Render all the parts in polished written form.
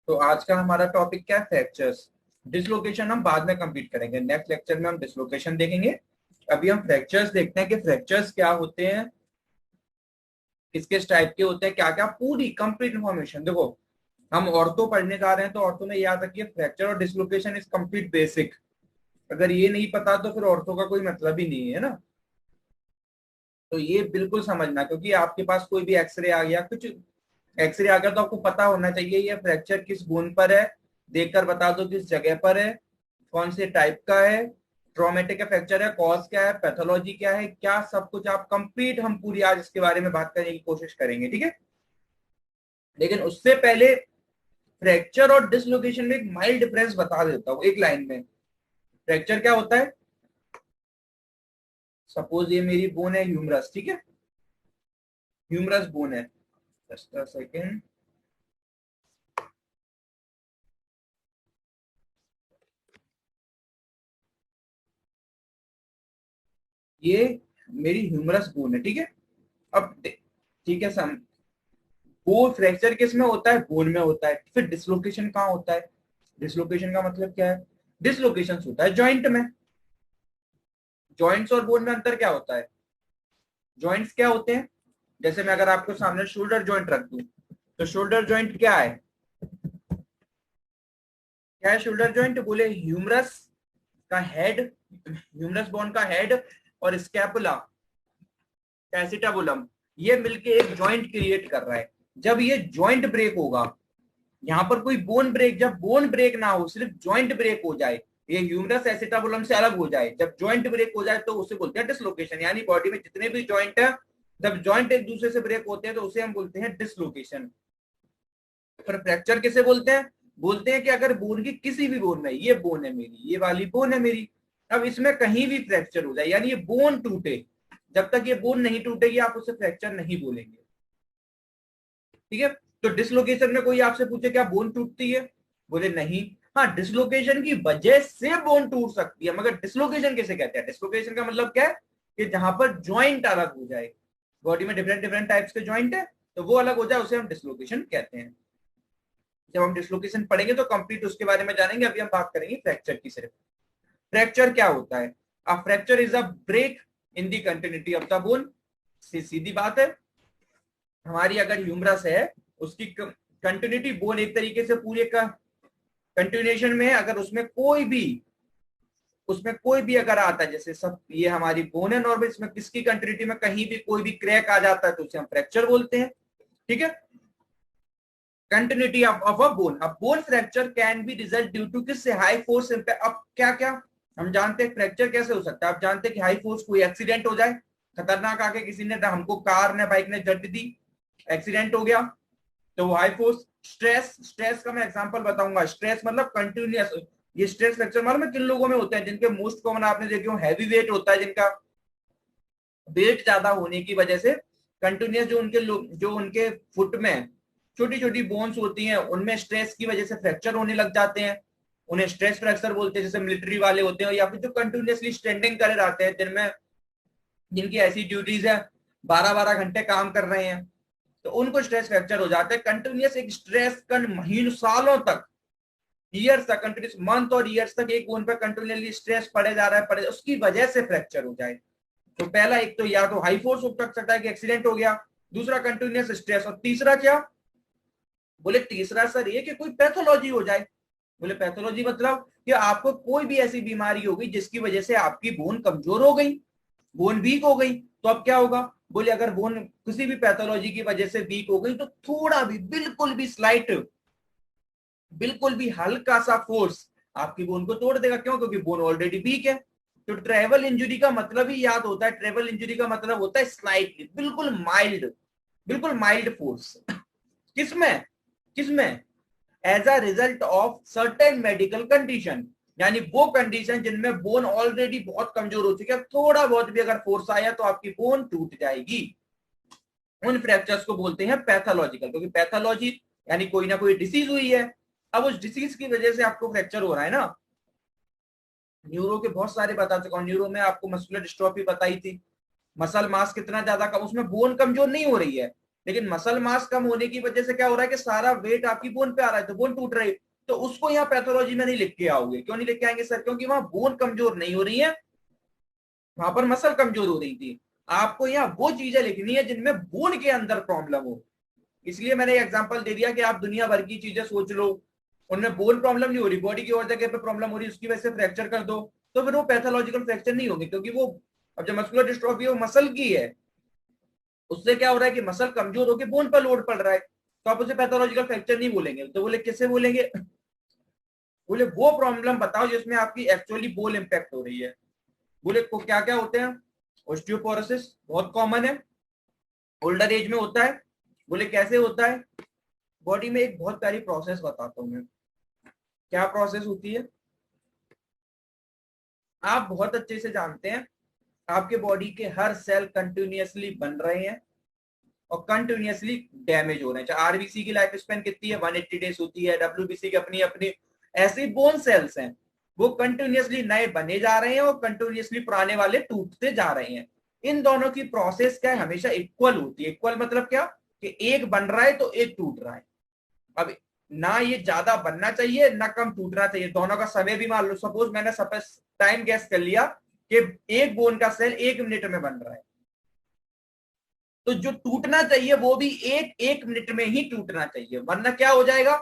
तो आज का हमारा टॉपिक क्या है? फ्रैक्चर्स। डिसलोकेशन हम बाद में कंप्लीट करेंगे, नेक्स्ट लेक्चर में हम डिसलोकेशन देखेंगे। अभी हम फ्रैक्चर्स देखते हैं कि फ्रैक्चर्स क्या होते हैं, किस किस टाइप के होते हैं, क्या क्या, पूरी कंप्लीट इन्फॉर्मेशन। देखो, हम ऑर्थो पढ़ने जा रहे हैं तो ऑर्थो में याद रखिए फ्रैक्चर और डिसलोकेशन इज कंप्लीट बेसिक। अगर ये नहीं पता तो फिर ऑर्थो का कोई मतलब ही नहीं है ना। तो ये बिल्कुल समझना, क्योंकि आपके पास कोई भी एक्सरे आ गया, कुछ एक्सरे आ गया तो आपको पता होना चाहिए ये फ्रैक्चर किस बोन पर है। देखकर बता दो किस जगह पर है, कौन से टाइप का है, ट्रॉमेटिक का फ्रैक्चर है, कॉज क्या है, पैथोलॉजी क्या है, क्या सब कुछ आप कंप्लीट, हम पूरी आज इसके बारे में बात करने की कोशिश करेंगे, ठीक है। लेकिन उससे पहले फ्रैक्चर और डिसलोकेशन में एक माइल्ड डिफरेंस बता देता हूँ एक लाइन में। फ्रैक्चर क्या होता है? सपोज ये मेरी बोन है ह्यूमरस, ठीक है, ह्यूमरस बोन है। Just a second. ये मेरी ह्यूमरस बोन है, ठीक है। अब ठीक है सम, वो फ्रैक्चर किस में होता है? बोन में होता है। फिर डिसलोकेशन कहाँ होता है? डिसलोकेशन का मतलब क्या है? डिसलोकेशन होता है जॉइंट में। जॉइंट्स और बोन में अंतर क्या होता है? जॉइंट्स क्या होते हैं? जैसे मैं अगर आपको सामने शोल्डर जॉइंट रख दूं, तो शोल्डर जॉइंट क्या है? क्या है शोल्डर जॉइंट? बोले ह्यूमरस का हेड, ह्यूमरस बोन का हेड और स्कैपुला, कैसिटाबुलम, ये मिलके एक जॉइंट क्रिएट कर रहा है। जब ये जॉइंट ब्रेक होगा, यहाँ पर कोई बोन ब्रेक, जब बोन ब्रेक ना हो, सिर्फ जॉइंट ब्रेक हो जाए, ये ह्यूमरस एसिटाबुलम से अलग हो जाए, जब जॉइंट ब्रेक हो जाए तो उसे बोलते हैं डिसलोकेशन। यानी बॉडी में जितने भी जॉइंट है, जब जॉइंट एक दूसरे से ब्रेक होते हैं तो उसे हम बोलते हैं डिसलोकेशन। फिर फ्रैक्चर किसे बोलते हैं? बोलते हैं कि अगर बोन की किसी भी बोन में, ये बोन है मेरी, ये वाली बोन है मेरी, अब इसमें कहीं भी फ्रैक्चर हो जाए, यानी ये बोन टूटे, जब तक ये बोन नहीं टूटेगी आप उसे फ्रैक्चर नहीं बोलेंगे, ठीक है। तो डिसलोकेशन में कोई आपसे पूछे क्या बोन टूटती है? बोले नहीं। हाँ, डिसलोकेशन की वजह से बोन टूट सकती है, मगर डिसलोकेशन किसे कहते हैं? डिसलोकेशन का मतलब क्या है? कि जहां पर ज्वाइंट अलग हो जाए, बॉडी में डिफरेंट डिफरेंट टाइप्स के ज्वाइंट है, तो वो अलग हो जाए उसे हम डिसलोकेशन कहते हैं। जब हम डिसलोकेशन पढ़ेंगे तो कंप्लीट उसके बारे में जानेंगे। अभी हम बात करेंगे फ्रैक्चर की सिर्फ। फ्रैक्चर क्या होता है? A fracture is a break in the continuity of the bone. सीधी बात है, हमारी अगर ह्यूमरस है, उसकी कंटिन्यूटी, बोन एक तरीके से पूरे का कंटिन्यूएशन में है, अगर उसमें कोई भी अगर आता है, जैसे सब ये हमारी बोन है नॉर्मल, इसमें किसकी कंटिन्यूटी में कहीं भी कोई भी क्रैक आ जाता है तो उसे हम फ्रैक्चर बोलते हैं, ठीक है। कंटिन्यूटी ऑफ अ बोन, अब bone fracture can be result due to किससे? High force impact. अब क्या क्या हम जानते हैं फ्रैक्चर कैसे हो सकता है? आप जानते हैं कि हाई फोर्स, कोई एक्सीडेंट हो जाए, खतरनाक आके किसी ने, हमको कार ने बाइक ने झट दी, एक्सीडेंट हो गया, तो वो हाई फोर्स। स्ट्रेस, स्ट्रेस का मैं एग्जांपल बताऊंगा। स्ट्रेस मतलब कंटिन्यूअस, ये स्ट्रेस फ्रैक्चर मालूम है किन लोगों में होते हैं? जिनके मोस्ट कॉमन आपने देखे हो हैवी वेट होता है, जिनका वेट ज्यादा होने की वजह से कंटिन्यूअस, जो उनके फुट में छोटी छोटी बोन्स होती हैं, उनमें स्ट्रेस की वजह से फ्रैक्चर होने लग जाते हैं, उन्हें स्ट्रेस फ्रैक्चर बोलते हैं। जैसे मिलिट्री वाले होते हैं, या फिर जो कंटिन्यूअसली स्टैंडिंग करे रहते हैं, जिनमें जिनकी ऐसी ड्यूटीज है, 12-12 घंटे काम कर रहे हैं, तो उनको स्ट्रेस फ्रैक्चर हो जाता है। कंटिन्यूअस एक स्ट्रेस महीनों सालों तक, ईयर्स तक, कंटिन्यूस मंथ और ईयर्स तक एक बोन पर कंटिन्यूअसली स्ट्रेस पड़े जा रहा है, पड़े, उसकी वजह से फ्रैक्चर हो जाए। तो पहला एक तो या तो हाई फोर्स हो सकता है कि एक्सीडेंट हो गया, दूसरा कंटिन्यूअस स्ट्रेस, और तीसरा क्या? बोले तीसरा सर ये कि कोई पैथोलॉजी हो जाए। बोले पैथोलॉजी मतलब कि आपको कोई भी ऐसी बीमारी हो गई जिसकी वजह से आपकी बोन कमजोर हो गई, बोन वीक हो गई, तो अब क्या होगा? बोले अगर बोन किसी भी पैथोलॉजी की वजह से वीक हो गई तो थोड़ा भी, बिल्कुल भी स्लाइट, बिल्कुल भी हल्का सा फोर्स आपकी बोन को तोड़ देगा। क्यों? क्योंकि बोन ऑलरेडी वीक है। तो ट्रेवल इंजरी का मतलब ही याद होता है, ट्रेवल इंजरी का मतलब होता है स्लाइटली, बिल्कुल माइल्ड, बिल्कुल माइल्ड फोर्स। किसमें? किसमें? As a result of certain medical condition, यानी वो कंडीशन जिनमें बोन ऑलरेडी बहुत कमजोर हो चुकी है, थोड़ा बहुत भी अगर फोर्स आया तो आपकी बोन टूट जाएगी। उन फ्रैक्चर्स को बोलते हैं पैथोलॉजिकल, क्योंकि पैथोलॉजी यानी कोई ना कोई डिसीज हुई है, अब उस डिसीज की वजह से आपको फ्रैक्चर हो रहा है ना। न्यूरो के बहुत सारे बता चुका हूँ, न्यूरो में आपको मस्कुलर डिस्ट्रोफी बताई थी, मसल मास कितना ज्यादा कम, उसमें बोन कमजोर नहीं हो रही है, लेकिन मसल मास कम होने की वजह से क्या हो रहा है कि सारा वेट आपकी बोन पे आ रहा है, तो बोन टूट रही है। तो उसको यहाँ पैथोलॉजी में नहीं लिख के आओगे। क्यों नहीं लिख के आएंगे सर? क्योंकि वहां बोन कमजोर नहीं हो रही है, वहां पर मसल कमजोर हो रही थी। आपको यहाँ वो चीजें लिखनी है जिनमें बोन के अंदर प्रॉब्लम हो। इसलिए मैंने एग्जांपल दे दिया कि आप दुनिया भर की चीजें सोच लो, उनमें बोन प्रॉब्लम नहीं हो रही, बॉडी की और जगह पे प्रॉब्लम हो रही है, उसकी वजह से फ्रैक्चर कर दो, तो फिर वो पैथोलॉजिकल फ्रैक्चर नहीं होंगे। क्योंकि वो अब जो मस्कुलर डिस्ट्रॉफी है वो मसल की है, उससे क्या हो रहा है कि मसल कमजोर होकर बोन पर लोड पड़ रहा है, तो आप उसे पैथोलॉजिकल फ्रैक्चर नहीं बोलेंगे। तो बोले किससे बोलेंगे? बोले वो प्रॉब्लम बताओ जिसमें आपकी एक्चुअली बोन इंपैक्ट हो रही है। बोले को क्या क्या होते हैं? ऑस्टियोपोरोसिस बहुत कॉमन है, ओल्डर एज में होता है। बोले कैसे होता है? बॉडी में एक बहुत प्यारी प्रोसेस बताता हूं मैं। क्या प्रोसेस होती है? आप बहुत अच्छे से जानते हैं, आपके बॉडी के हर सेल कंटिन्यूअसली बन रहे हैं और कंटिन्यूअसली डैमेज हो रहे हैं। चाहे आरबीसी की लाइफ स्पेन कितनी है? 180 डेज होती है। डब्ल्यूबीसी की अपनी अपनी ऐसी बोन सेल्स हैं, वो कंटिन्यूअसली नए बने जा रहे हैं और कंटिन्यूअसली पुराने वाले टूटते जा रहे हैं। इन दोनों की प्रोसेस क्या है? हमेशा इक्वल होती है। इक्वल मतलब क्या कि एक बन रहा है तो एक टूट रहा है। अब ना ये ज्यादा बनना चाहिए ना कम टूटना चाहिए, दोनों का समय भी मान लो। सपोज मैंने टाइम गैस कर लिया कि एक बोन का सेल 1 मिनट में बन रहा है, तो जो टूटना चाहिए वो भी एक एक मिनट में ही टूटना चाहिए, वरना क्या हो जाएगा?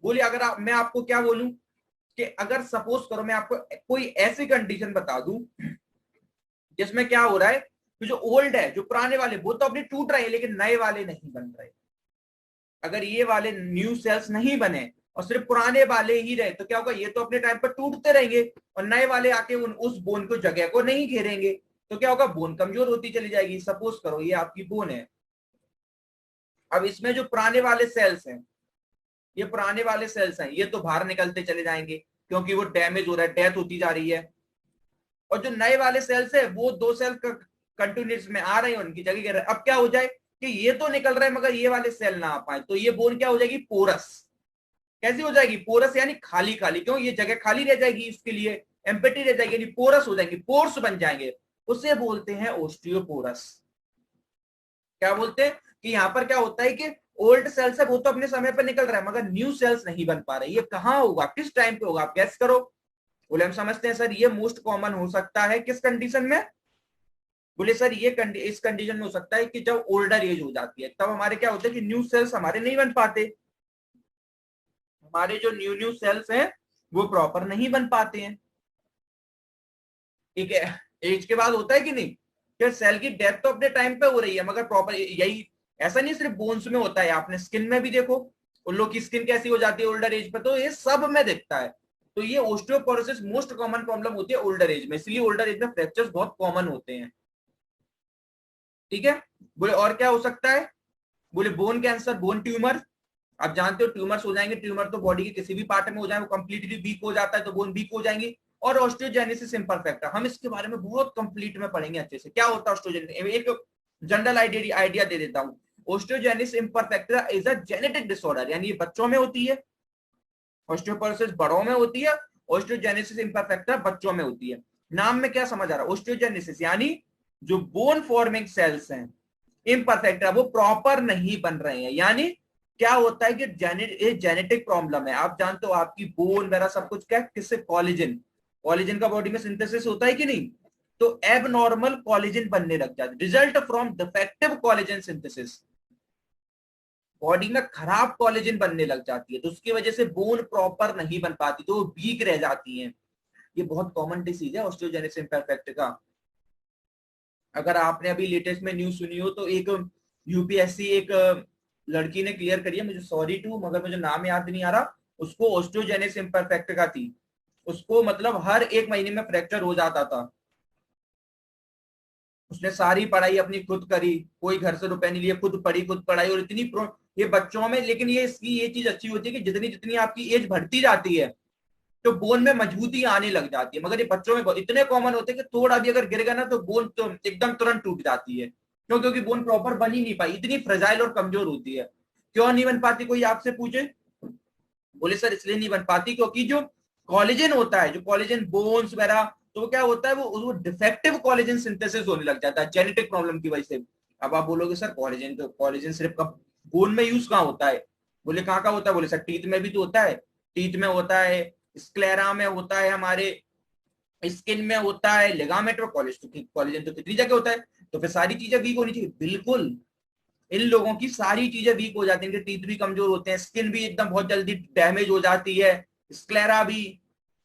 बोलिए, अगर मैं आपको क्या बोलूं कि अगर सपोज करो मैं आपको कोई ऐसी कंडीशन बता दूं जिसमें क्या हो रहा है कि जो ओल्ड है, जो पुराने वाले, वो तो अपने टूट रहे हैं लेकिन नए वाले नहीं बन रहे। अगर ये वाले न्यू सेल्स नहीं बने और सिर्फ पुराने वाले ही रहे तो क्या होगा? ये तो अपने टाइम पर टूटते रहेंगे और नए वाले आके उस बोन को जगह को नहीं घेरेंगे, तो क्या होगा? बोन कमजोर होती चली जाएगी। सपोज करो ये आपकी बोन है, अब इसमें जो पुराने वाले सेल्स हैं, ये पुराने वाले सेल्स हैं, ये तो बाहर निकलते चले जाएंगे क्योंकि वो डैमेज हो रहा है, डेथ होती जा रही है। और जो नए वाले सेल्स है वो दो सेल कंटिन्यूस में आ रहे हैं, उनकी जगह घेर रहे हैं। अब क्या हो जाए कि ये तो निकल रहे हैं मगर ये वाले सेल ना आ पाए, तो ये बोन क्या हो जाएगी? पोरस। कैसी हो जाएगी? पोरस, यानी खाली खाली। क्यों? ये जगह खाली रह जाएगी, इसके लिए एम्प्टी रह जाएगी, यानी पोरस हो जाएंगे, पोर्स बन जाएंगे। उसे बोलते हैं ओस्टियोपोरस। क्या बोलते हैं कि यहाँ पर क्या होता है कि ओल्ड सेल्स है वो तो अपने समय पर निकल रहा है मगर न्यू सेल्स नहीं बन पा रहे। ये कहाँ होगा? किस टाइम पे होगा? आप गैस करो। बोले हम समझते हैं सर ये मोस्ट कॉमन हो सकता है किस कंडीशन में? बोले सर ये इस कंडीशन में हो सकता है कि जब ओल्डर एज हो जाती है, तब हमारे क्या होता है कि न्यू सेल्स हमारे नहीं बन पाते। हमारे जो न्यू न्यू सेल्स हैं वो प्रॉपर नहीं बन पाते हैं। ठीक है, एज के बाद होता है कि नहीं? फिर सेल की डेथ तो अपने टाइम पे हो रही है मगर प्रॉपर यही ऐसा नहीं सिर्फ बोन्स में होता है, आपने स्किन में भी देखो, उन लोग की स्किन कैसी हो जाती है ओल्डर एज पे, तो ये सब में दिखता है। तो ये ओस्टियोपोरोसिस मोस्ट कॉमन प्रॉब्लम होती है ओल्डर एज में, इसलिए ओल्डर एज में फ्रैक्चर्स बहुत कॉमन होते हैं। ठीक है, बोले और क्या हो सकता है? बोले बोन कैंसर, बोन ट्यूमर। आप जानते हो ट्यूमर्स हो जाएंगे, ट्यूमर तो बॉडी के किसी भी पार्ट में हो जाए, वो कंप्लीटली वीक हो जाता है तो बोन वीक हो जाएंगी। और ऑस्टियोजेनेसिस इम्परफेक्टा, हम इसके बारे में बहुत कंप्लीट में पढ़ेंगे अच्छे से, क्या होता है ऑस्टियोजेनेसिस। एक जनरल आइडिया दे देता हूँ। Osteogenesis imperfecta is a genetic disorder, यानी ये बच्चों में होती है। ऑस्टियोपोरोसिस बड़ों में होती है, ऑस्टियोजेनेसिस इम्परफेक्टा बच्चों में होती है। नाम में क्या समझ आ रहा है? ऑस्टियोजेनेसिस यानी जो बोन फॉर्मिंग सेल्स हैं इम्परफेक्टा, वो प्रॉपर नहीं बन रहे हैं। यानी क्या होता है कि जेनेटिक प्रॉब्लम है। आप जानते हो आपकी बोन वगैरह सब कुछ क्या किससे? कॉलेजन। कॉलेजन का बॉडी में सिंथेसिस होता है कि नहीं? तो एबनॉर्मल कॉलेजन बनने लग जाता है, result from defective collagen synthesis. Body में खराब कॉलेजन बनने लग जाती है तो उसकी वजह से बोन प्रॉपर नहीं बन पाती, तो वो वीक रह जाती है। ये बहुत कॉमन डिसीज है ऑस्टियोजेनेसिस इम्परफेक्ट का। अगर आपने अभी लेटेस्ट में न्यूज सुनी हो तो एक यूपीएससी एक लड़की ने क्लियर करी है, मुझे सॉरी टू मगर मुझे नाम याद नहीं आ रहा, उसको ऑस्टियोजेनेसिस इम्परफेक्ट का थी। उसको मतलब हर 1 महीने में फ्रैक्चर हो जाता था। उसने सारी पढ़ाई अपनी खुद करी, कोई घर से रुपए नहीं लिए, खुद पढ़ी खुद पढ़ाई। और इतनी ये बच्चों में, लेकिन ये इसकी ये चीज अच्छी होती है कि जितनी जितनी आपकी एज बढ़ती जाती है तो बोन में मजबूती आने लग जाती है। मगर ये बच्चों में इतने कॉमन होते हैं कि थोड़ा भी अगर गिर गया ना तो बोन तो एकदम तुरंत टूट जाती है। क्यों? क्योंकि बोन प्रॉपर बन ही नहीं पाई, इतनी फ्रेजाइल और कमजोर होती है। क्यों नहीं बन पाती? कोई आपसे पूछे, बोले सर इसलिए नहीं बन पाती क्योंकि जो कॉलेजन होता है, जो कॉलेजन बोन्स वगैरह, तो क्या होता है वो डिफेक्टिव कॉलेजन सिंथेसिस होने लग जाता है जेनेटिक प्रॉब्लम की वजह से। अब आप बोलोगे सर कोलेजन, तो कोलेजन सिर्फ कब बोन में यूज कहाँ होता है? बोले कहाँ का होता है? बोले सर टीथ में भी तो होता है, टीथ में होता है, स्क्लेरा में होता है, हमारे स्किन में होता है, लिगामेंट और कोलेजन तो कितनी जगह होता है। तो फिर सारी चीजें वीक होनी चाहिए? बिल्कुल, इन लोगों की सारी चीजें वीक हो जाती है, इनके टीथ भी कमजोर होते हैं, स्किन भी एकदम बहुत जल्दी डैमेज हो जाती है, स्क्लेरा भी,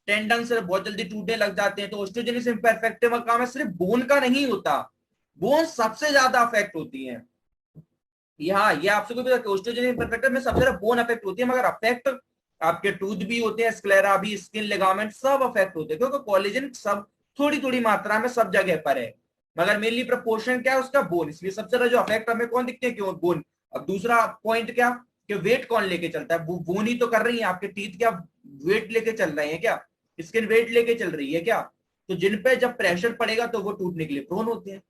टेंडन से बहुत जल्दी टूटने लग जाते हैं। तो ऑस्टियोजेनिसिस इम्परफेक्ट का काम है सिर्फ बोन का नहीं होता, बोन सबसे ज्यादा अफेक्ट होती है। यहाँ ये आपसे कोई ऑस्टियोजेनिक इम्परफेक्ट में सबसे ज्यादा बोन अफेक्ट होती है, मगर अफेक्ट आपके टूथ भी होते हैं, स्क्लेरा भी, स्किन, लिगामेंट सब अफेक्ट होते हैं, क्योंकि कोलेजन सब थोड़ी थोड़ी मात्रा में सब जगह पर है, मगर मेनली प्रपोर्शन क्या है उसका? बोन। इसलिए सबसे ज्यादा जो अफेक्ट हमें कौन दिखते हैं? क्यों? बोन। अब दूसरा पॉइंट क्या कि वेट कौन लेके चलता है? बोन ही तो कर रही है। आपके टीथ क्या वेट लेके चल रहे हैं क्या? स्किन वेट लेके चल रही है क्या? तो जिन पे जब प्रेशर पड़ेगा तो वो टूटने के लिए प्रोन होते हैं।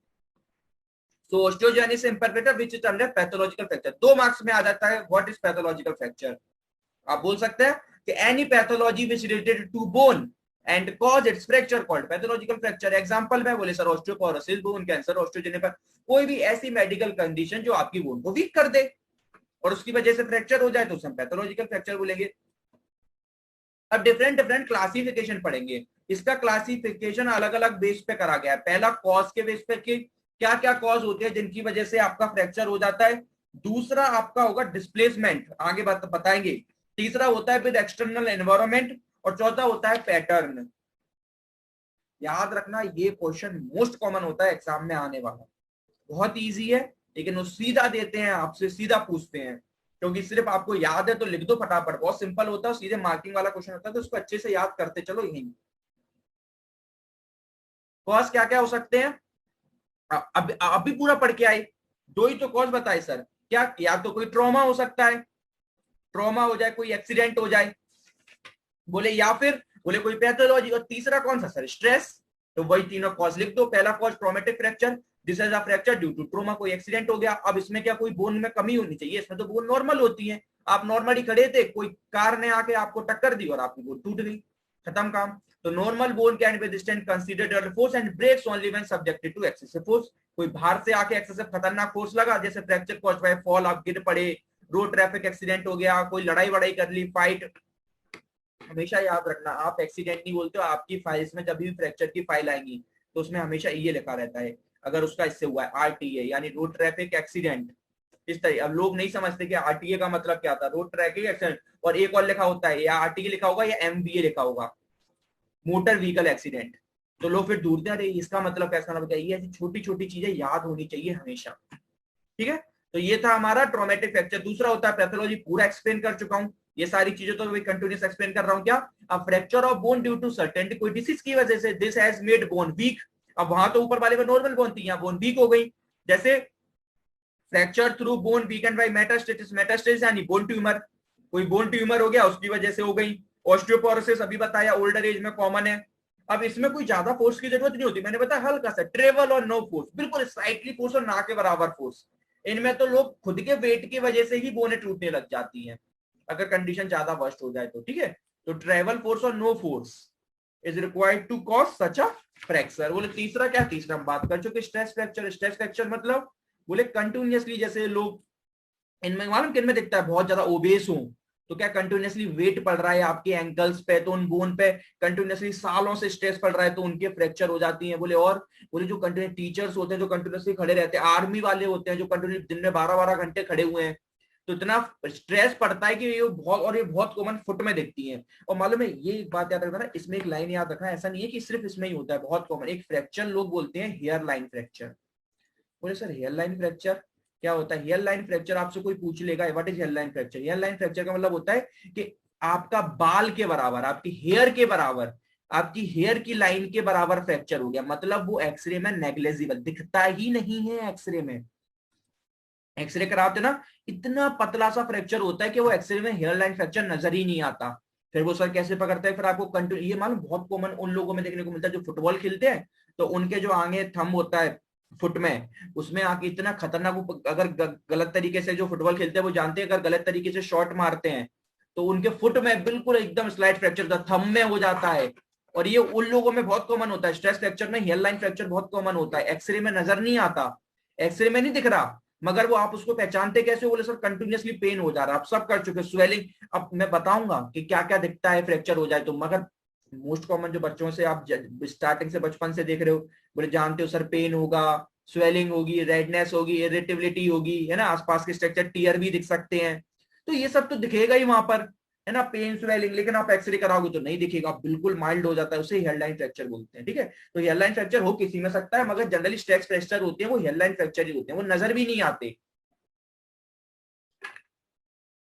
So osteogenesis imperfecta which is under pathological fracture, 2 marks में आ जाता है व्हाट इज पैथोलॉजिकल फ्रैक्चर। आप बोल सकते हैं कि any pathology which related to bone and cause its fracture called pathological fracture. Example में बोले sir osteoporosis, bone cancer, osteogenic, कोई भी ऐसी मेडिकल कंडीशन जो आपकी बोन को वीक कर दे और उसकी वजह से फ्रैक्चर हो जाए तो उसे हम पैथोलॉजिकल फ्रैक्चर बोलेंगे। अब डिफरेंट डिफरेंट क्लासिफिकेशन पढ़ेंगे। इसका क्लासिफिकेशन अलग अलग बेस पे करा गया है। पहला कॉज के बेस पे कि क्या क्या कॉज होते हैं जिनकी वजह से आपका फ्रैक्चर हो जाता है। दूसरा आपका होगा डिस्प्लेसमेंट, आगे बात बताएंगे। तीसरा होता है विद एक्सटर्नल एनवायरनमेंट, और चौथा होता है पैटर्न। याद रखना ये क्वेश्चन मोस्ट कॉमन होता है एग्जाम में आने वाला, बहुत इजी है, लेकिन वो सीधा देते हैं आपसे, सीधा पूछते हैं, क्योंकि सिर्फ आपको याद है तो लिख दो फटाफट, बहुत सिंपल होता है, सीधे मार्किंग वाला क्वेश्चन होता है, तो उसको अच्छे से याद करते चलो। यही कॉज क्या क्या हो सकते हैं अब अभी पूरा पढ़ के आए, दो ही तो कॉज बताए सर। क्या? या तो कोई ट्रॉमा हो सकता है, ट्रॉमा हो जाए, कोई एक्सीडेंट हो जाए, बोले, या फिर बोले कोई पैथोलॉजी, और तीसरा कौन सा सर? स्ट्रेस। तो वही तीनों कॉज लिख दो। पहला cause traumatic fracture, this is a fracture due to trauma, कोई एक्सीडेंट हो गया। अब इसमें क्या कोई बोन में कमी होनी चाहिए? इसमें तो बोन नॉर्मल होती है, आप नॉर्मली खड़े थे, कोई कार ने आके आपको टक्कर दी और आपकी बोन टूट गई, खत्म काम। तो normal bone can withstand considered force and breaks only when subjected to excessive force. कोई बाहर से आके एक्सेसिव खतरनाक फोर्स लगा, जैसे फ्रैक्चर कॉज बाय फॉल, आप गिर पड़े, रोड ट्रैफिक एक्सीडेंट हो गया, कोई लड़ाई वड़ाई कर ली, फाइट। हमेशा याद रखना, आप एक्सीडेंट नहीं बोलते हो, आपकी फाइल्स में जब भी फ्रैक्चर की फाइल आएंगी तो उसमें हमेशा ये लिखा रहता है, अगर उसका इससे हुआ है आरटीए यानी रोड ट्रैफिक एक्सीडेंट, इस तरह। अब लोग नहीं समझते कि आरटीए का मतलब क्या था, रोड ट्रैफिक एक्सीडेंट, और एक और लिखा होता है, या आरटीए लिखा होगा या एमवीए लिखा होगा, मोटर व्हीकल एक्सीडेंट। तो लोग फिर ढूंढते हैं, अरे इसका मतलब कैसा ना बताइए। ऐसी छोटी छोटी चीजें याद होनी चाहिए हमेशा, ठीक है। तो ये था हमारा ट्रॉमेटिक फ्रैक्चर। दूसरा होता है पैथोलॉजी, पूरा एक्सप्लेन कर चुका हूं, ये सारी चीजें तो कंटिन्यूस एक्सप्लेन कर रहा हूं। क्या? अब fracture of bone due to certain, कोई डिसीज की वजह से, this has made bone weak. अब वहां तो ऊपर वाले में नॉर्मल बोन थी, यहाँ बोन वीक हो गई। जैसे fracture through bone weakened by metastasis, metastasis यानी बोन ट्यूमर, कोई बोन ट्यूमर हो गया उसकी वजह से हो गई। ऑस्टियोपोरोसिस अभी बताया, ओल्डर एज में कॉमन है। अब इसमें कोई ज्यादा फोर्स की जरूरत नहीं होती, मैंने बताया हल्का सा ट्रेवल और नो फोर्स, बिल्कुल स्लाइटली फोर्स और ना के बराबर फोर्स। इनमें तो लोग खुद के वेट की वजह से ही बोने टूटने लग जाती हैं अगर कंडीशन ज्यादा वर्स्ट हो जाए तो, ठीक है। तो ट्रेवल फोर्स और no force is required to cause such a fracture. बोले तीसरा क्या? तीसरा हम बात कर चुके स्ट्रेस फ्रैक्चर। स्ट्रेस फ्रैक्चर मतलब बोले कंटिन्यूअसली, जैसे लोग, इनमें मालूम किन में दिखता है, बहुत ज्यादा ओबेस हो तो क्या कंटिन्यूअसली वेट पड़ रहा है आपके एंकल्स पे, तो उन बोन पे कंटिन्यूअसली सालों से स्ट्रेस पड़ रहा है तो उनके फ्रैक्चर हो जाती है। बोले और बोले जो कंटिन्यू टीचर्स होते हैं जो कंटिन्यूअसली खड़े रहते हैं, आर्मी वाले होते हैं जो कंटिन्यू दिन में 12-12 घंटे खड़े हुए हैं, तो इतना स्ट्रेस पड़ता है कि ये बहुत, और ये बहुत कॉमन फुट में दिखती है। और मालूम है ये एक बात याद रखना ना, इसमें एक लाइन याद रखना, ऐसा नहीं है कि सिर्फ इसमें ही होता है, बहुत कॉमन एक फ्रैक्चर लोग बोलते हैं हेयर लाइन फ्रैक्चर। बोले सर हेयर लाइन फ्रैक्चर क्या होता है? हेयर लाइन फ्रैक्चर आपसे कोई पूछ लेगा what is hairline fracture. Hairline fracture का मतलब होता है कि आपका बाल के बराबर, आपकी हेयर के बराबर, आपकी हेयर की लाइन के बराबर फ्रैक्चर हो गया, मतलब वो एक्सरे में नेग्लेजिबल, दिखता ही नहीं है एक्सरे में। एक्सरे कराते ना, इतना पतला सा फ्रैक्चर होता है कि वो एक्सरे में हेयर लाइन फ्रैक्चर नजर ही नहीं आता। फिर वो सर कैसे पकड़ता है? फिर आपको कंटिन्यू, ये मालूम बहुत कॉमन उन लोगों में देखने को मिलता है जो फुटबॉल खेलते हैं, तो उनके जो आगे थंब होता है फुट में, उसमें आके इतना खतरनाक, अगर गलत तरीके से जो फुटबॉल खेलते हैं वो जानते हैं, अगर गलत तरीके से शॉट मारते हैं तो उनके फुट में बिल्कुल एकदम स्लाइड फ्रैक्चर थंब में हो जाता है। और ये उन लोगों में बहुत कॉमन होता है। स्ट्रेस फ्रैक्चर में हेयर लाइन फ्रैक्चर बहुत कॉमन होता है, एक्सरे में नजर नहीं आता, एक्सरे में नहीं दिख रहा, मगर वो आप उसको पहचानते कैसे हो? बोले सर कंटिन्यूअसली पेन हो जा रहा है। आप सब कर चुके, स्वेलिंग। अब मैं बताऊंगा कि क्या क्या दिखता है फ्रैक्चर हो जाए तो, मगर मोस्ट कॉमन जो बच्चों से आप स्टार्टिंग से बचपन से देख रहे हो, बोले जानते हो सर पेन होगा, स्वेलिंग होगी, रेडनेस होगी, इरिटेबिलिटी होगी, है ना, आसपास के स्ट्रक्चर टीयर भी दिख सकते हैं। तो ये सब तो दिखेगा ही वहां पर, है ना, पेन स्वेलिंग। लेकिन आप एक्सरे कराओगे तो नहीं दिखेगा, बिल्कुल माइल्ड हो जाता है, उसे हेयरलाइन फ्रैक्चर बोलते हैं। ठीक है, तो हेयरलाइन फ्रैक्चर हो किसी में सकता है, मगर जनरली स्ट्रेस फ्रैक्चर होते हैं वो हेयरलाइन फ्रैक्चर ही होते हैं, वो नजर भी नहीं आते।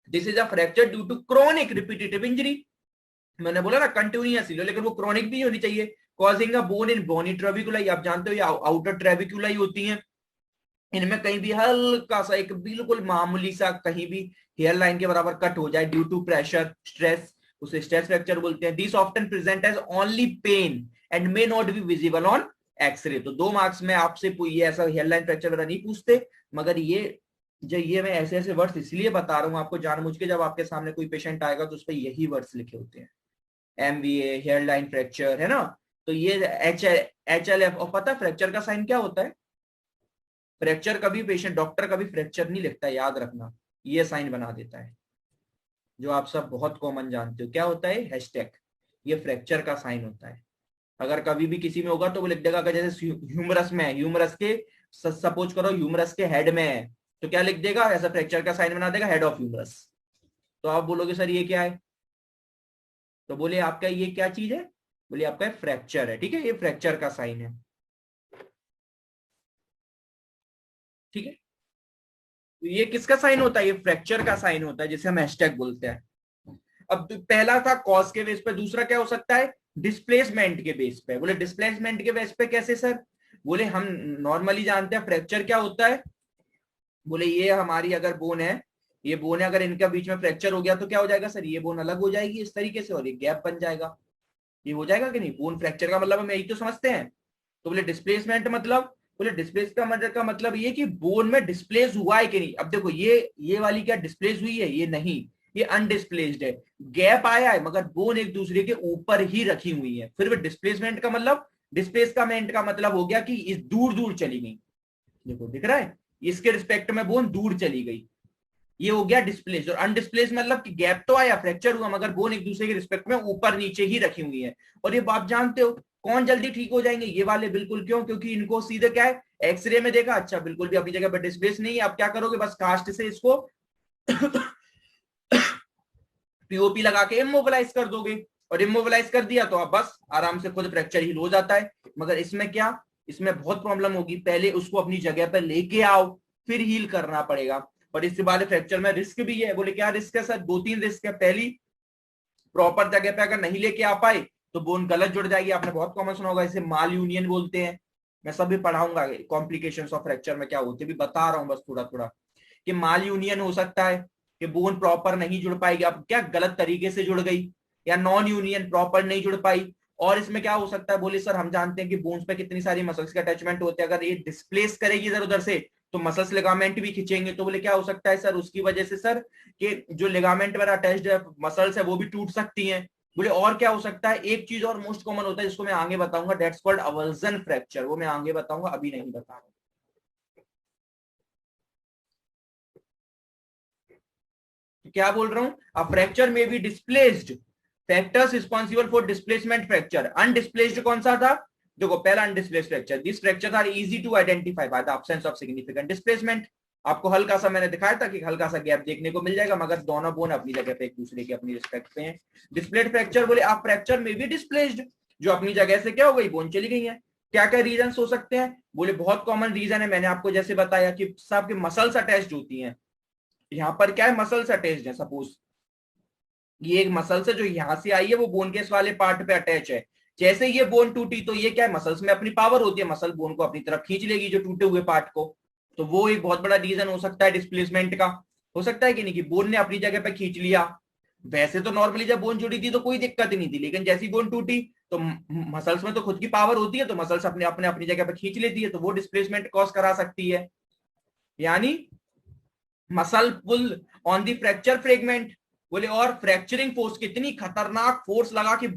This is a fracture due to chronic repetitive injury. मैंने बोला ना कंटिन्यूअस, लेकिन वो क्रोनिक भी होनी चाहिए। कॉजिंग अ बोन इन बोनी ट्रेविकुलाई, आप जानते हो ये आउटर ट्रेविकुलाई होती है, इनमें कहीं भी हल्का सा एक बिल्कुल मामूली सा कहीं भी हेयर लाइन के बराबर कट हो जाए ड्यू टू प्रेशर स्ट्रेस, उसे स्ट्रेस फ्रैक्चर बोलते हैं। This often present as only pain and may not be visible on X ray. तो 2 मार्क्स में आपसे ये ऐसा हेयर लाइन फ्रैक्चर वगैरह नहीं पूछते, मगर ये मैं ऐसे ऐसे वर्ड्स इसलिए बता रहा हूँ आपको जानबूझ के, जब आपके सामने कोई पेशेंट आएगा तो उस पर यही वर्ड्स लिखे होते हैं, एमवीए, हेयर लाइन फ्रैक्चर, है ना। तो ये HLF। और पता फ्रैक्चर का साइन क्या होता है? फ्रैक्चर कभी पेशेंट डॉक्टर कभी फ्रैक्चर नहीं लिखता, याद रखना, ये साइन बना देता है, जो आप सब बहुत कॉमन जानते हो। क्या होता है? हैशटैग। ये फ्रैक्चर का साइन होता है। अगर कभी भी किसी में होगा तो वो लिख देगा, अगर जैसे ह्यूमरस में है, ह्यूमरस के सपोज करो ह्यूमरस के हेड में है, तो क्या लिख देगा? ऐसा फ्रैक्चर का साइन बना देगा, हेड ऑफ ह्यूमरस। तो आप बोलोगे सर ये क्या है, तो बोले आपका ये क्या चीज है? बोले आपका फ्रैक्चर है। ठीक है, ये फ्रैक्चर का साइन है। ठीक है, तो ये किसका साइन होता है? ये फ्रैक्चर का साइन होता है, जिसे हम हैशटैग बोलते हैं। अब पहला था कॉज के बेस पे, दूसरा क्या हो सकता है? डिस्प्लेसमेंट के बेस पे। बोले डिस्प्लेसमेंट के बेस पे कैसे सर? बोले हम नॉर्मली जानते हैं फ्रैक्चर क्या होता है। बोले ये हमारी अगर बोन है, ये बोन है, अगर इनका बीच में फ्रैक्चर हो गया तो क्या हो जाएगा सर? ये बोन अलग हो जाएगी इस तरीके से और ये गैप बन जाएगा। ये हो जाएगा कि नहीं? बोन फ्रैक्चर का मतलब हम यही तो समझते हैं। तो बोले डिस्प्लेसमेंट मतलब, बोले डिस्प्लेस का मतलब ये कि बोन में डिस्प्लेस हुआ है कि नहीं। अब देखो ये वाली क्या डिस्प्लेस हुई है? ये नहीं, ये अनडिस्प्लेस्ड है। गैप आया है मगर बोन एक दूसरे के ऊपर ही रखी हुई है, फिर वो डिस्प्लेसमेंट का मतलब, डिस्प्लेसमेंट का मतलब हो गया कि इस दूर दूर चली गई। देखो दिख रहा है, इसके रिस्पेक्ट में बोन दूर चली गई, ये हो गया डिस्प्लेस। और अनडिस्प्लेस मतलब कि गैप तो आया, फ्रैक्चर हुआ, मगर बोन एक दूसरे के रिस्पेक्ट में ऊपर नीचे ही रखी हुई है। और ये आप जानते हो कौन जल्दी ठीक हो जाएंगे? ये वाले बिल्कुल। क्यों? क्योंकि इनको सीधे क्या है, एक्सरे में देखा, अच्छा बिल्कुल भी अपनी जगह पर डिस्प्लेस नहीं है। आप क्या करोगे? बस कास्ट से इसको पीओपी लगा के इमोबिलाइज कर दोगे, और इमोबिलाइज कर दिया तो आप बस आराम से खुद फ्रैक्चर हील हो जाता है। मगर इसमें क्या, इसमें बहुत प्रॉब्लम होगी, पहले उसको अपनी जगह पर लेके आओ, फिर हील करना पड़ेगा। और इसके बाद फ्रैक्चर में रिस्क भी है। बोले क्या रिस्क है सर? 2-3 रिस्क है। पहली, प्रॉपर जगह पे अगर नहीं लेके आ पाए तो बोन गलत जुड़ जाएगी। आपने बहुत कॉमन सुना होगा, इसे माल यूनियन बोलते हैं। मैं सब भी पढ़ाऊंगा कॉम्प्लिकेशंस ऑफ फ्रैक्चर में क्या होते हैं, भी बता रहा हूं बस थोड़ा थोड़ा, कि माल यूनियन हो सकता है कि बोन प्रॉपर नहीं जुड़ पाएगी, अब क्या गलत तरीके से जुड़ गई, या नॉन यूनियन प्रॉपर नहीं जुड़ पाई। और इसमें क्या हो सकता है? बोले सर हम जानते हैं कि बोन्स पे कितनी सारी मसल्स के अटैचमेंट होते हैं, अगर ये डिस्प्लेस करेगी इधर उधर से तो मसल्स लिगामेंट भी खींचेंगे। तो बोले क्या हो सकता है सर उसकी वजह से सर, कि जो लिगामेंट वगैरह अटैच्ड है मसल्स है वो भी टूट सकती हैं। बोले और क्या हो सकता है? एक चीज और मोस्ट कॉमन होता है जिसको मैं आगे बताऊंगा, दैट्स कॉल्ड अवर्जन फ्रैक्चर। वो मैं आगे बताऊंगा, अभी नहीं बता रहा। क्या बोल रहा हूं? अ फ्रैक्चर में be displaced, factors responsible for displacement fracture. Undisplaced कौन सा था? देखो पहला undisplaced fracture, this fracture are easy to identify by the absence of significant displacement. आपको हल्का सा मैंने दिखाया था कि हल्का सा गैप देखने को मिल जाएगा, मगर दोनों बोन अपनी जगह पे एक दूसरे के अपनी रिस्पेक्ट पे हैं। डिस्प्लेड फ्रैक्चर, बोले आप फ्रैक्चर में भी डिस्प्लेस्ड, जो अपनी जगह से क्या हो गई, बोन चली गई है। क्या क्या रीजन हो सकते हैं? बोले बहुत कॉमन रीजन है, मैंने आपको जैसे बताया कि सबके मसल्स अटैच्ड होती हैं। यहाँ पर क्या है, मसल्स अटैच्ड है। सपोज ये एक मसल्स है जो यहां से आई है, वो बोन के इस वाले पार्ट पे अटैच है। जैसे ये बोन टूटी तो ये क्या है, मसल्स में अपनी पावर होती है, मसल बोन को अपनी तरफ खींच लेगी जो टूटे हुए पार्ट को। तो वो एक बहुत बड़ा रीजन हो सकता है डिस्प्लेसमेंट का। हो सकता है कि नहीं, कि बोन ने अपनी जगह पे खींच लिया। वैसे तो नॉर्मली जब बोन जुड़ी थी तो कोई दिक्कत ही नहीं थी, लेकिन जैसी बोन टूटी तो मसल्स में तो खुद की पावर होती है, तो मसल्स अपने अपने अपनी जगह पे खींच लेती है, तो वो डिस्प्लेसमेंट कॉज करा सकती है। यानी muscle pull on the fracture fragment. बोले और फ्रैक्चरिंग फोर्स, कितनी खतरनाक फोर्स लगा कि,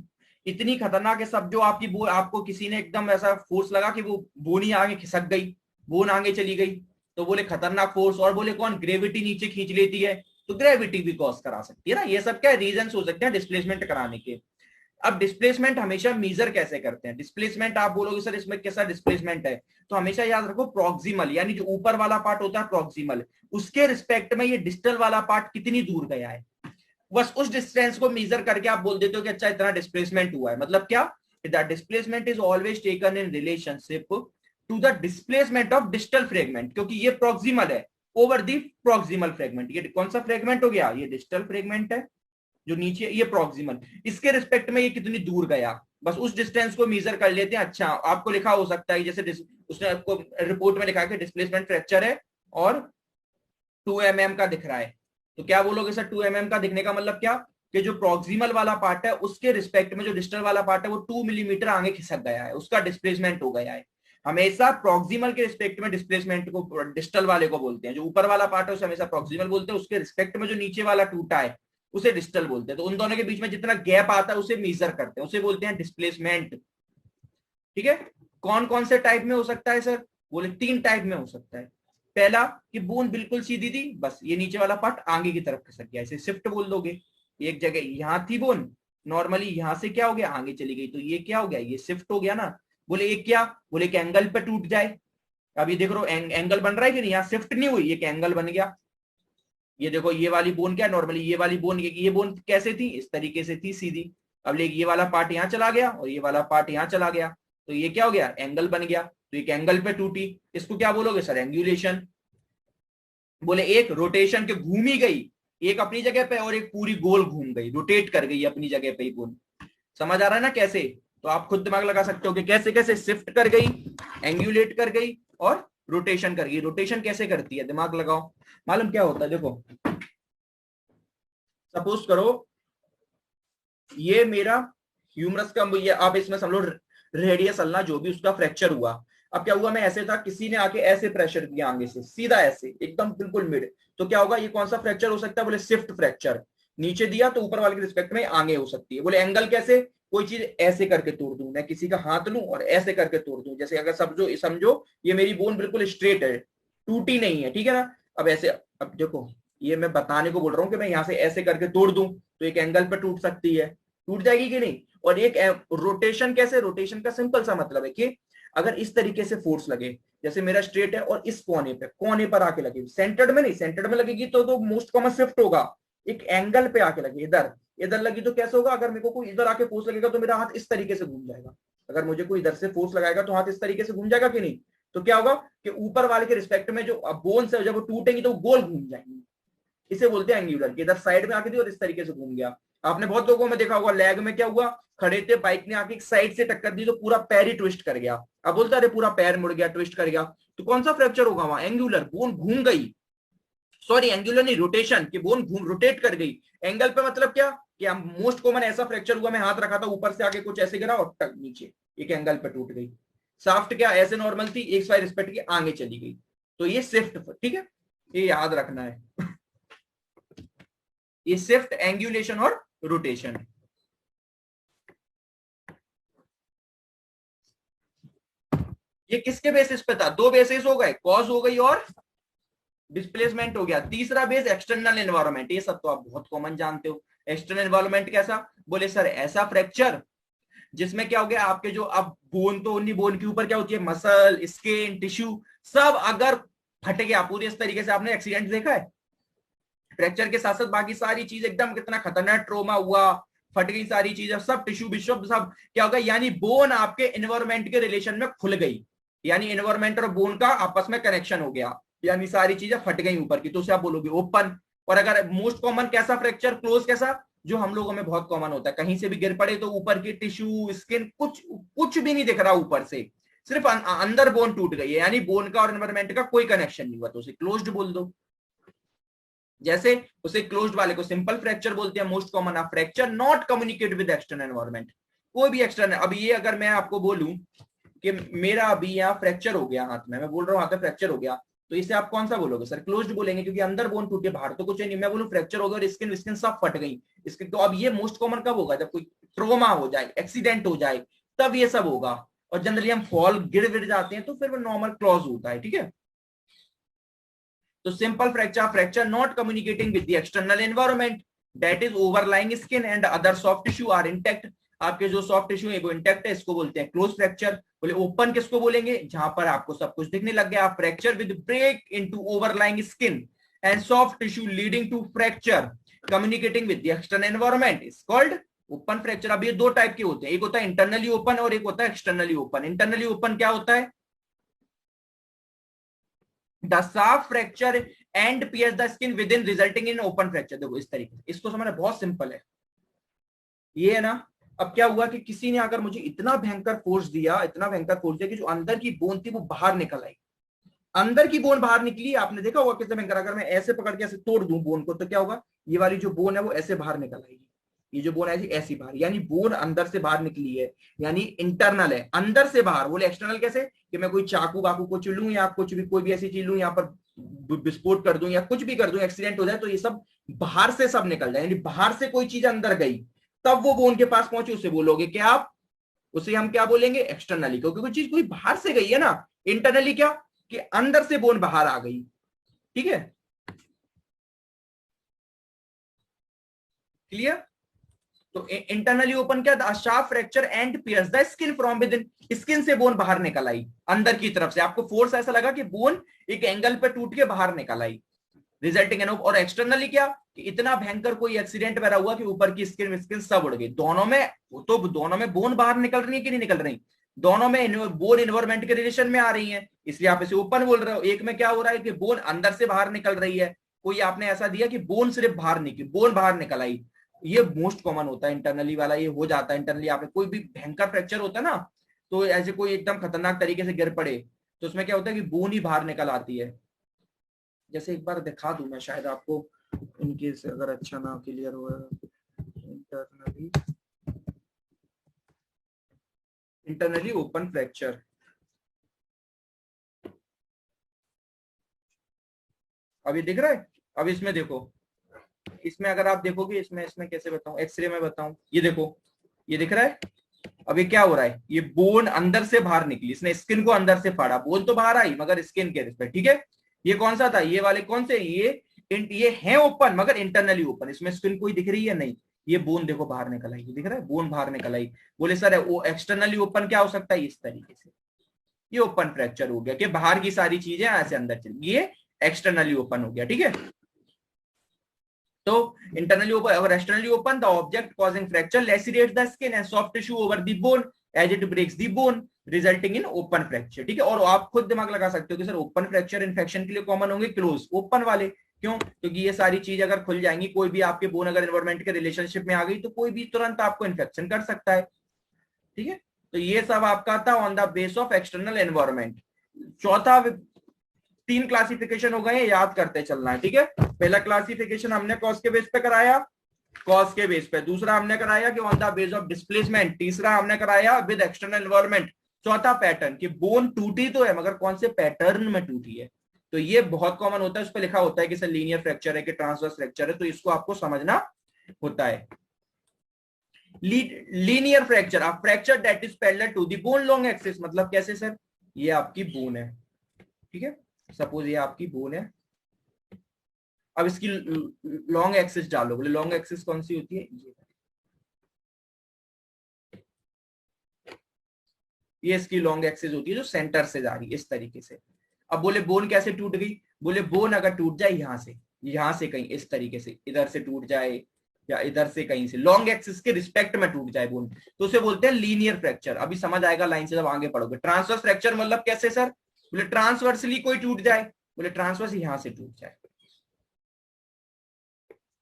इतनी खतरनाक है सब, जो आपकी आपको किसी ने एकदम ऐसा फोर्स लगा कि वो बोनी आगे खिसक गई, बोन आगे चली गई, तो बोले खतरनाक फोर्स, और बोले कौन, ग्रेविटी नीचे खींच लेती है, तो ग्रेविटी भी कॉज करा सकती है ना। ये सब क्या रीजन हो सकते हैं डिस्प्लेसमेंट कराने के। अब डिस्प्लेसमेंट हमेशा मेजर कैसे करते हैं, डिस्प्लेसमेंट आप बोलोगे सर इसमें कैसा डिस्प्लेसमेंट है, तो हमेशा याद रखो प्रॉक्सिमल, यानी जो ऊपर वाला पार्ट होता है प्रॉक्सिमल, उसके रिस्पेक्ट में ये डिस्टल वाला पार्ट कितनी दूर गया है, बस उस डिस्टेंस को मेजर करके आप बोल देते हो कि अच्छा इतना डिस्प्लेसमेंट हुआ है। मतलब क्या, the displacement is always taken in relationship to the displacement of distal fragment, क्योंकि ये प्रॉक्सिमल है ओवर दी प्रॉक्सिमल फ्रेगमेंट। ये कौन सा फ्रेगमेंट हो गया, ये डिस्टल फ्रेगमेंट है जो नीचे, ये प्रॉक्सिमल, इसके रिस्पेक्ट में ये कितनी दूर गया, बस उस डिस्टेंस को मेजर कर लेते हैं। अच्छा आपको लिखा हो सकता है जैसे उसने आपको रिपोर्ट में लिखा कि डिस्प्लेसमेंट फ्रैक्चर है और 2 mm का दिख रहा है, तो क्या बोलोगे सर 2 mm का दिखने का मतलब क्या, कि जो प्रॉक्सिमल वाला पार्ट है उसके रिस्पेक्ट में जो डिस्टल वाला पार्ट है वो 2 मिलीमीटर आगे खिसक गया है, उसका डिस्प्लेसमेंट हो गया है। हमेशा प्रॉक्सिमल के रिस्पेक्ट में डिस्प्लेसमेंट को डिस्टल वाले को बोलते हैं, जो ऊपर वाला पार्ट है उसे हमेशा प्रॉक्सिमल बोलते हैं, उसके रिस्पेक्ट में जो नीचे वाला टूटा है उसे डिस्टल बोलते हैं। तो उन दोनों के बीच में जितना गैप आता है उसे मेजर करते हैं, उसे बोलते हैं डिस्प्लेसमेंट। ठीक है, कौन कौन से टाइप में हो सकता है सर, बोले 3 टाइप में हो सकता है। पहला कि बूंद बिल्कुल सीधी थी, बस ये नीचे वाला पार्ट आगे की तरफ खिसक गया, इसे शिफ्ट बोल दोगे। एक जगह यहां थी बूंद, नॉर्मली यहां से क्या हो गया, आगे चली गई, तो ये क्या हो गया, ये शिफ्ट हो गया ना। बोले एक क्या, बोले कि एंगल पे टूट जाए, अब ये देख लो एंगल बन रहा है कि नहीं, यहाँ शिफ्ट नहीं हुई, एक एंगल बन गया। ये देखो ये वाली बोन क्या, नॉर्मली ये वाली बोन, ये बोन कैसे थी, इस तरीके से थी सीधी, अब लेकिन ये वाला पार्ट यहाँ चला गया और ये वाला पार्ट यहाँ चला गया, तो ये क्या हो गया, एंगल बन गया, तो एक एंगल पे टूटी, इसको क्या बोलोगे सर, एंगुलेशन। बोले एक रोटेशन के घूम ही गई, एक अपनी जगह पे और एक पूरी गोल घूम गई, रोटेट कर गई अपनी जगह पे ही बोन। समझ आ रहा है ना कैसे, तो आप खुद दिमाग लगा सकते हो कि कैसे कैसे शिफ्ट कर गई, एंगुलेट कर गई और रोटेशन कर गई। रोटेशन कैसे करती है, दिमाग लगाओ, मालूम क्या होता है, देखो सपोज करो ये मेरा ह्यूमरस का, ये आप इसमें समझ लो रेडियस अल्लाह जो भी उसका फ्रैक्चर हुआ। अब क्या हुआ, मैं ऐसे था, किसी ने आके ऐसे प्रेशर दिया आगे से सीधा ऐसे एकदम बिल्कुल मिड, तो क्या होगा, ये कौन सा फ्रैक्चर हो सकता है, बोले शिफ्ट फ्रैक्चर। नीचे दिया तो ऊपर वाले के रिस्पेक्ट में आगे हो सकती है। बोले एंगल कैसे, कोई चीज ऐसे करके तोड़ दूं, मैं किसी का हाथ लूं और ऐसे करके तोड़ दूं, जैसे अगर समझो ये मेरी बोन बिल्कुल स्ट्रेट है, टूटी नहीं है, ठीक है ना। अब ऐसे, अब देखो ये मैं बताने को बोल रहा हूँ कि मैं यहाँ से ऐसे करके तोड़ दूं तो एक एंगल पर टूट सकती है, टूट जाएगी कि नहीं। और एक रोटेशन कैसे, रोटेशन का सिंपल सा मतलब है कि अगर इस तरीके से फोर्स लगे, जैसे मेरा स्ट्रेट है और इस कोने पर आके लगे, सेंटर्ड में नहीं, सेंटर्ड में लगेगी तो मोस्ट कॉमन शिफ्ट होगा। एक एंगल पे आके लगे, इधर इधर लगी तो कैसे होगा, अगर मेरे को कोई इधर आके फोर्स लगेगा तो मेरा हाथ इस तरीके से घूम जाएगा, अगर मुझे कोई इधर से फोर्स लगाएगा तो हाथ इस तरीके से घूम जाएगा कि नहीं। तो क्या होगा कि ऊपर वाले के रिस्पेक्ट में जो बोन्स है जब वो टूटेंगी तो गोल घूम जाएंगी, इसे बोलते हैं एंगुलर, कि इधर साइड में आके थी और इस तरीके से घूम गया। आपने बहुत लोगों में देखा होगा, लेग में क्या हुआ, खड़े थे, बाइक ने आके एक साइड से टक्कर दी तो पूरा पैर ही ट्विस्ट कर गया। अब बोलता अरे पूरा पैर मुड़ गया, ट्विस्ट कर गया, तो कौन सा फ्रैक्चर होगा वहां, एंगुलर, बोन घूम गई, सॉरी एंगुलर नहीं, रोटेशन, कि बोन घूम रोटेट कर गई। एंगल पे मतलब क्या, कि मोस्ट कॉमन ऐसा फ्रैक्चर हुआ, मैं हाथ रखा था ऊपर से आके कुछ ऐसे गिरा और टक नीचे एक एंगल पे टूट गई। साफ्ट क्या ऐसे नॉर्मल थी, एक साइड रिस्पेक्ट की आगे चली गई, तो ये शिफ्ट, ठीक है, ये याद रखना है, ये शिफ्ट, एंगुलेशन और रोटेशन। ये किसके बेसिस पे था, 2 बेसिस हो गए, कॉज हो गई और डिस्प्लेसमेंट हो गया। तीसरा बेस एक्सटर्नल एनवायरनमेंट, ये सब तो आप बहुत कॉमन जानते हो। एक्सटर्नल एनवायरनमेंट कैसा, बोले सर ऐसा फ्रैक्चर जिसमें क्या हो गया, आपके जो अब बोन, तो उन्हीं बोन के ऊपर क्या होती है, मसल, स्किन, टिश्यू, सब अगर फट गया पूरी इस तरीके से। आपने एक्सीडेंट देखा है, फ्रैक्चर के साथ साथ बाकी सारी चीज एकदम कितना खतरनाक ट्रोमा हुआ, फट गई सारी चीजें, सब टिश्यू विश्व सब क्या होगा, यानी बोन आपके एनवायरनमेंट के रिलेशन में खुल गई, यानी एनवायरनमेंट और बोन का आपस में कनेक्शन हो गया, यानी सारी चीजें फट गई ऊपर की, तो उसे आप बोलोगे ओपन। और अगर मोस्ट कॉमन कैसा फ्रैक्चर, क्लोज कैसा, जो हम लोगों में बहुत कॉमन होता है, कहीं से भी गिर पड़े तो ऊपर की टिश्यू, स्किन, कुछ कुछ भी नहीं दिख रहा ऊपर से, सिर्फ अंदर बोन टूट गई है, यानी बोन का और एनवायरनमेंट का कोई कनेक्शन नहीं हुआ, तो उसे क्लोज्ड बोल दो। जैसे उसे क्लोज्ड वाले को सिंपल फ्रैक्चर बोलते हैं, मोस्ट कॉमन है fracture not communicate with external environment, कोई भी एक्सटर्नल। अब ये अगर मैं आपको बोलूं कि मेरा अभी यहाँ फ्रैक्चर हो गया हाथ में, मैं बोल रहा हूँ हाथ में फ्रैक्चर हो गया, तो इसे आप कौन सा बोलोगे सर, क्लोज्ड बोलेंगे, क्योंकि अंदर बोन टूटे, बाहर तो कुछ नहीं। मैं बोलूं फ्रैक्चर हो गया और स्किन स्किन सब फट गई, इसके तो अब ये मोस्ट कॉमन कब होगा, जब कोई ट्रोमा हो जाए, एक्सीडेंट हो जाए, तब ये सब होगा। और जनरली हम फॉल गिर विर जाते हैं तो फिर वो नॉर्मल क्लॉज होता है, ठीक है। तो simple fracture, fracture not communicating with the external environment, that is overlying skin and other soft tissue are intact. आपके जो सॉफ्ट टिश्यू है वो इंटैक्ट है, इसको बोलते हैं क्लोज फ्रैक्चर। बोले ओपन किसको बोलेंगे, जहां पर आपको सब कुछ दिखने लग गया। Fracture with break into overlying skin and soft tissue leading to fracture communicating with the external environment is called open fracture. अब ये दो टाइप के होते हैं, एक होता है इंटरनली ओपन और एक होता है एक्सटर्नली ओपन। इंटरनली ओपन क्या होता है, the sharp fracture and pierce the skin within resulting in open fracture. देखो इस तरीके से इसको समझना बहुत सिंपल है, ये है ना। अब क्या हुआ कि किसी ने अगर मुझे इतना भयंकर फोर्स दिया, इतना भयंकर फोर्स दिया कि जो अंदर की बोन थी वो बाहर निकल आई। अंदर की बोन बाहर निकली, आपने देखा होगा कितना भयंकर। अगर मैं ऐसे पकड़ के ऐसे तोड़ दूं बोन को तो क्या होगा, ये वाली जो बोन है वो ऐसे बाहर निकल आएगी, ये जो बोन है ऐसी बाहर, यानी बोन अंदर से बाहर निकली है, यानी इंटरनल है, अंदर से बाहर। बोले एक्सटर्नल कैसे, कि मैं कोई चाकू वाकू को चुलूं या कुछ भी कोई भी ऐसी चीज लूं, यहाँ पर विस्फोट कर दूं या कुछ भी कर दूं, एक्सीडेंट हो जाए तो ये सब बाहर से सब निकल जाए, यानी बाहर से कोई चीज अंदर गई तब वो बोन के पास पहुंची, उसे बोलोगे क्या आप, उसे हम क्या बोलेंगे, एक्सटर्नली। क्योंकि कोई चीज कोई बाहर से गई है ना। इंटरनली क्या, कि अंदर से बोन बाहर आ गई, ठीक है, क्लियर। तो इंटरनली ओपन क्या, sharp fracture and pierce the skin from within, skin से बोन बाहर निकल आई अंदर की तरफ से, आपको फोर्स ऐसा लगा कि बोन एक एंगल पे टूट के बाहर निकल आई, रिजल्टिंग इन। और एक्सटर्नली क्या, कि इतना भयंकर कोई एक्सीडेंट वगैरह हुआ कि ऊपर की स्किन स्किन सब उड़ गई। दोनों में, तो दोनों में बोन बाहर निकल रही है कि नहीं निकल रही, दोनों में बोन इन्वायरमेंट के रिलेशन में आ रही है, इसलिए आप इसे ओपन बोल रहे हो। एक में क्या हो रहा है कि बोन अंदर से बाहर निकल रही है, कोई आपने ऐसा दिया कि बोन सिर्फ बाहर निकली, बोन बाहर निकल आई। ये मोस्ट कॉमन होता है इंटरनली वाला, ये हो जाता है इंटरनली। आपने कोई भी भयंकर फ्रैक्चर होता है ना, तो ऐसे कोई एकदम खतरनाक तरीके से गिर पड़े तो उसमें क्या होता है कि बोन ही बाहर निकल आती है। जैसे एक बार दिखा दूं मैं शायद आपको, इनकेस अगर अच्छा ना क्लियर हो। इंटरनली, इंटरनली ओपन फ्रैक्चर, अभी दिख रहा है। अब इसमें देखो, इसमें अगर आप देखोगे, इसमें इसमें कैसे बताऊं, एक्सरे में बताऊं, ये देखो, ये दिख रहा है। अब ये क्या हो रहा है, ये बोन अंदर से बाहर निकली, इसने स्किन को अंदर से फाड़ा, बोन तो बाहर आई मगर स्किन के रिस्पेक्ट, ठीक है। ये कौन सा था, ये वाले कौन से, ये है ओपन मगर इंटरनली ओपन, इसमें स्किन कोई दिख रही है नहीं। ये बोन देखो बाहर निकल आई, दिख रहा है, बोन बाहर निकल आई। बोले सर वो एक्सटर्नली ओपन क्या हो सकता है, इस तरीके से, ये ओपन फ्रैक्चर हो गया कि बाहर की सारी चीजें ऐसे अंदर चली, ये एक्सटर्नली ओपन हो गया, ठीक है। तो इंटरनली ओपन और externally open, the object causing fracture lacerates the skin and soft tissue over the bone as it breaks the bone resulting in open fracture, ठीक है। और आप खुद दिमाग लगा सकते हो कि सर ओपन फ्रैक्चर इन्फेक्शन के लिए कॉमन होंगे क्लोज, ओपन वाले क्यों, क्योंकि ये सारी चीज अगर खुल जाएंगी, कोई भी आपके बोन अगर एनवायरमेंट के रिलेशनशिप में आ गई तो कोई भी तुरंत आपको इन्फेक्शन कर सकता है, ठीक है। तो ये सब आपका था on the base of external environment. चौथा, तीन क्लासिफिकेशन हो गए, याद करते चलना है, ठीक है। पहला क्लासिफिकेशन हमने कॉज के बेस पे कराया, कॉज के बेस पे। दूसरा हमने कराया कि on the base of displacement. तीसरा हमने कराया विद एक्सटर्नल एनवायरनमेंट। चौथा पैटर्न, कि बोन टूटी तो है मगर कौन से पैटर्न में टूटी है। तो ये बहुत कॉमन होता है, उस पर लिखा होता है कि सर लीनियर फ्रैक्चर है कि ट्रांसवर्स फ्रैक्चर है, तो इसको आपको समझना होता है। लीनियर फ्रैक्चर, आप fracture that is parallel to the bone long axis, मतलब कैसे सर, ये आपकी बोन है, ठीक है, सपोज ये आपकी बोन है। अब इसकी लॉन्ग एक्सिस डालो, बोले लॉन्ग एक्सिस कौन सी होती है, ये इसकी लॉन्ग एक्सिस होती है जो सेंटर से जा रही है इस तरीके से। अब बोले बोन कैसे टूट गई, बोले बोन अगर टूट जाए यहां से कहीं इस तरीके से, इधर से टूट जाए या इधर से कहीं से लॉन्ग एक्सिस के रिस्पेक्ट में टूट जाए बोन, तो उसे बोलते हैं लीनियर फ्रैक्चर। अभी समझ आएगा लाइन से जब आगे पढ़ोगे। ट्रांसवर्स फ्रैक्चर मतलब कैसे सर, बोले ट्रांसवर्सली कोई टूट जाए, बोले ट्रांसवर्स यहां से टूट जाए,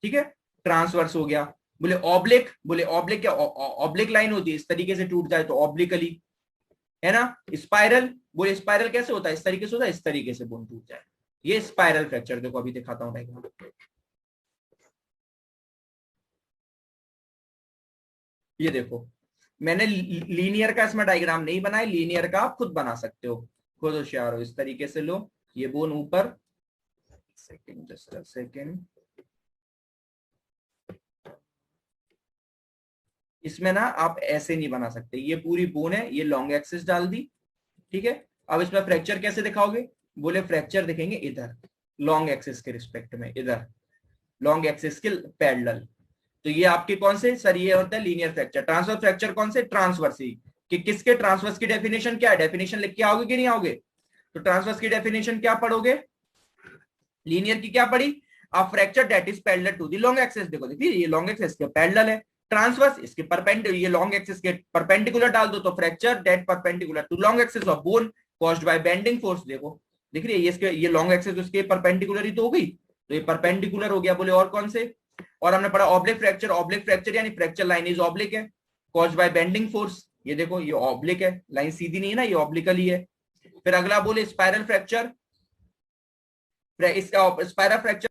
ठीक है, ट्रांसवर्स हो गया। बोले ऑब्लिक क्या, ऑब्लिक लाइन होती है, इस तरीके से टूट जाए तो ऑब्लिकली, है ना। स्पाइरल, बोले स्पाइरल कैसे होता है, इस तरीके से होता है, इस तरीके से बोन टूट जाए, ये स्पाइरल फ्रैक्चर। देखो अभी दिखाता हूं डायग्राम, ये देखो मैंने लीनियर का इसमें डायग्राम नहीं बनाया, लीनियर का आप खुद बना सकते हो, खुद होशियार हो। इस तरीके से लो, ये बोन ऊपर, सेकंड जस्ट अ सेकंड, इसमें ना आप ऐसे नहीं बना सकते, ये पूरी बोन है, ये लॉन्ग एक्सिस डाल दी, ठीक है। अब इसमें फ्रैक्चर कैसे दिखाओगे, बोले फ्रैक्चर दिखेंगे इधर लॉन्ग एक्सिस के रिस्पेक्ट में, इधर लॉन्ग एक्सिस के पैरेलल। तो ये आपके कौन से सर, ये होता है लीनियर फ्रैक्चर। ट्रांसवर्स फ्रैक्चर कौन से, ट्रांसवर्स ही, कि किसके ट्रांसवर्स की डेफिनेशन क्या है, डेफिनेशन लिख के आओगे कि नहीं आओगे। तो ट्रांसवर्स की डेफिनेशन क्या पढ़ोगे, लीनियर की क्या पढ़ी, a fracture that is parallel to the long axis. देखो देखिए ये लॉन्ग एक्सिस के पैरेलल है, ट्रांसवर्स इसके परपेंडिकुलर, ये लॉन्ग एक्सिस के परपेंडिकुलर डाल दो तो fracture that perpendicular to long axis of bone caused by bending force. देखो दिख रही है ये, इसके ये लॉन्ग एक्सिस उसके परपेंडिकुलर ही तो हो गई, तो ये परपेंडिकुलर हो गया। बोले और कौन से, और हमने पढ़ा ऑब्लिक फ्रैक्चर, ऑब्लिक फ्रैक्चर यानी फ्रैक्चर लाइन इज ऑब्लिक है, कॉज्ड बाय बेंडिंग फोर्स। ये देखो ये ऑब्लिक है, लाइन सीधी नहीं है ना, ये ऑब्लिकल ही है। फिर अगला बोले स्पाइरल फ्रैक्चर, इसका स्पाइरल फ्रैक्चर